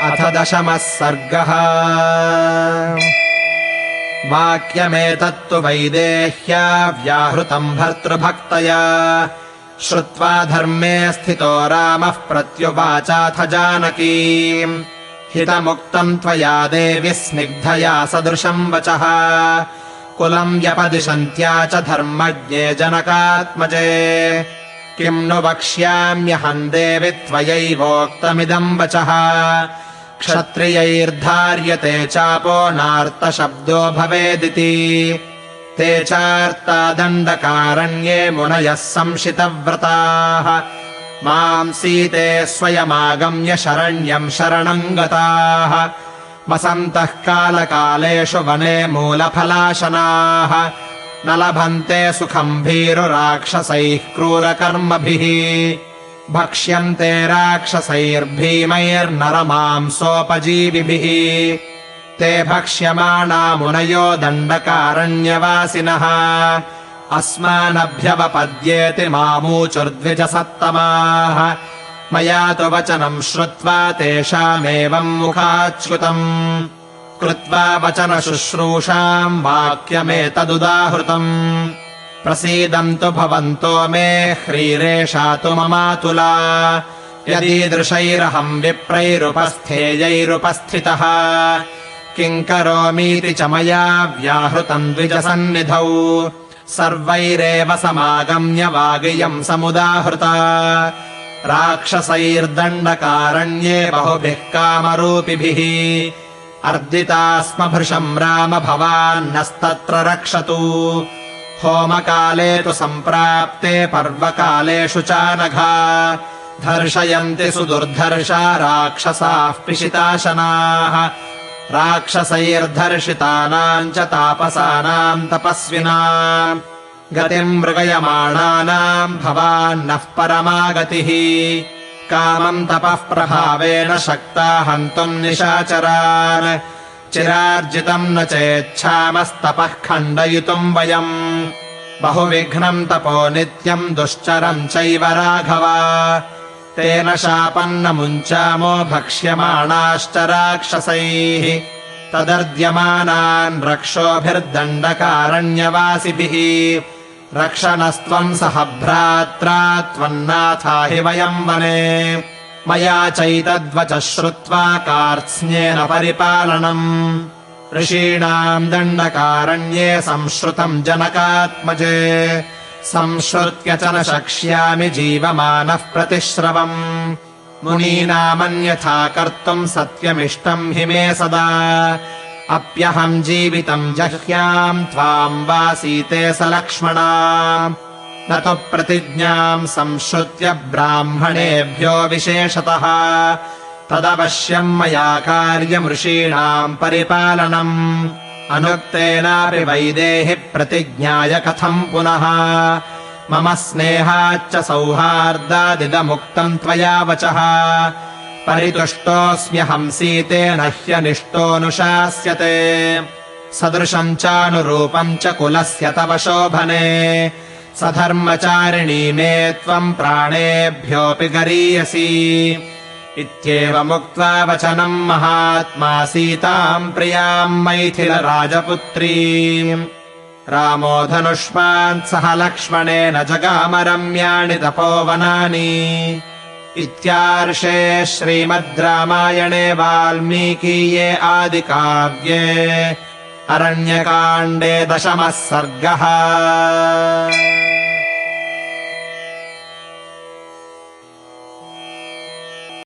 अथ 10 सर्गः। वाक्यमेतत्तु वैदेह्या व्याहृतम् भर्तृभक्तया श्रुत्वा धर्मे स्थितो रामः प्रत्युवाचाथ जानकीम् हितमुक्तम् त्वया देवि स्निग्धया सदृशम् वचः कुलम् व्यपदिशन्त्या च धर्मज्ञे जनकात्मजे किम् नु वक्ष्याम्यहम् देवि त्वयैवोक्तमिदम् वचः क्षत्रियैर्धार्यते चापो नार्तशब्दो भवेदिति ते चार्ता दण्डकारण्ये मुनयः संशितव्रताः माम् सीते स्वयमागम्य शरण्यम् शरणम् गताः वसन्तः कालकालेषु वने मूलफलाशनाः न लभन्ते सुखम् भीरुराक्षसैः क्रूरकर्मभिः भक्ष्यन्ते राक्षसैर्भीमैर्नरमांसोपजीविभिः ते भक्ष्यमाणा मुनयो दण्डकारण्यवासिनः अस्मानभ्यवपद्येति मामूचुर्द्विजसत्तमाः मया तु वचनम् श्रुत्वा तेषामेवम् मुखाच्युतम् कृत्वा वचनशुश्रूषाम् वाक्यमेतदुदाहृतम् प्रसीदन्तु भवन्तो मे ह्रीरेषा तु ममातुला यदीदृशैरहम् विप्रैरुपस्थेयैरुपस्थितः किम् करोमीति च मया व्याहृतम् द्विजसन्निधौ सर्वैरेव समागम्य वागियम् समुदाहृता राक्षसैर्दण्डकारण्ये बहुभिः कामरूपिभिः अर्दिता स्म भृशम् राम भवान्नस्तत्र रक्षतु होमकाले तु सम्प्राप्ते पर्वकालेषु चानघा धर्षयन्ति सुदुर्धर्षा राक्षसाः पिशिताशनाः राक्षसैर्धर्षितानाम् च तापसानाम् तपस्विनाम् गतिम् मृगयमाणानाम् भवान्नः परमागतिः कामम् तपः प्रभावेन शक्ता हन्तुम् निशाचरान् चिरार्जितम् न चेच्छामस्तपः खण्डयितुम् वयम् बहुविघ्नम् तपो नित्यम् दुश्चरम् चैव राघव तेन शापन्न मुञ्चामो भक्ष्यमाणाश्च राक्षसैः तदर्द्यमानान् रक्षोभिर्दण्डकारण्यवासिभिः रक्षणस्त्वम् सह भ्रात्रा त्वन्नाथा हि वयम् वने मया चैतद्वचः श्रुत्वा कार्त्स्न्येन परिपालनम् ऋषीणाम् दण्डकारण्ये संश्रुतम् जनकात्मजे संश्रुत्य च न शक्ष्यामि जीवमानः प्रतिश्रवम् मुनीनामन्यथा कर्तुम् सत्यमिष्टम् हि मे सदा अप्यहम् जीवितम् जह्याम् त्वाम् वा सीते सलक्ष्मणा न तु प्रतिज्ञाम् संश्रुत्य ब्राह्मणेभ्यो विशेषतः तदवश्यम् मया कार्यमृषीणाम् परिपालनम् अनुक्तेनापि वैदेहि प्रतिज्ञाय कथम् पुनः मम स्नेहाच्च सौहार्दादिदमुक्तम् त्वया वचः परितुष्टोऽस्म्यहम् सीतेन ह्यनिष्टोऽनुशास्यते सदृशम् चानुरूपम् च कुलस्य तव शोभने सधर्मचारिणी मे त्वम् प्राणेभ्योऽपि गरीयसी इत्येवमुक्त्वा वचनम् महात्मा सीताम् प्रियाम् मैथिलराजपुत्रीम् रामो धनुष्मान् सह लक्ष्मणेन जगाम रम्याणि तपोवनानि इत्यार्षे श्रीमद् रामायणे वाल्मीकीये आदिकाव्ये अरण्यकाण्डे 10 सर्गः।